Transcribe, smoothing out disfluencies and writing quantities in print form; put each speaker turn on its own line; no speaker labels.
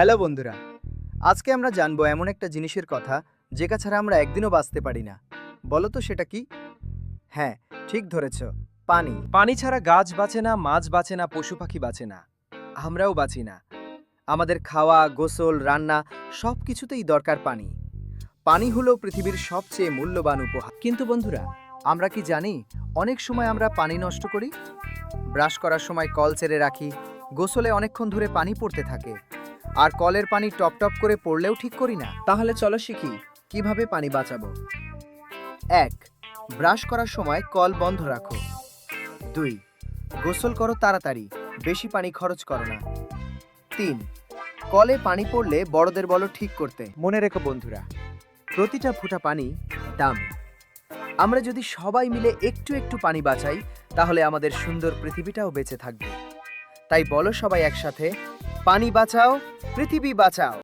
Hello বন্ধুরা, আজকে আমরা জানবো এমন একটা জিনিসের কথা যেটা ছাড়া আমরা একদিনও বাঁচতে পারি না। বলো তো সেটা কি? হ্যাঁ, ঠিক ধরেছ, পানি।
পানি ছাড়া গাছ বাঁচে না, মাছ বাঁচে না, পশু পাখি বাঁচে না, আমরাও বাঁচি না।
আমাদের খাওয়া, গোসল, রান্না সব কিছুতেই দরকার পানি। পানি হলো পৃথিবীর সবচেয়ে মূল্যবান উপহার। কিন্তু বন্ধুরা, আমরা কি জানি অনেক সময় আমরা পানি নষ্ট করি? ব্রাশ করার সময় কল ছেড়ে রাখি, গোসলে অনেকক্ষণ ধরে পানি পড়তে থাকে, আর কলের পানি টপ টপ করে পড়লেও ঠিক করি না। তাহলে চলো শিখি কিভাবে পানি বাঁচাবো। 1. ব্রাশ করার সময় কল বন্ধ রাখো। 2. গোসল করো তাড়াতাড়ি, বেশি পানি খরচ করো না। 3. কলে পানি পড়লে বড়দের বলো ঠিক করতে। মনে রেখো বন্ধুরা, প্রতিটা ফোঁটা পানি দামি। আমরা যদি সবাই মিলে একটু একটু পানি বাঁচাই, তাহলে আমাদের সুন্দর পৃথিবীটাও বেঁচে থাকবে। তাই বলো সবাই একসাথে, পানি বাঁচাও, পৃথিবী বাঁচাও।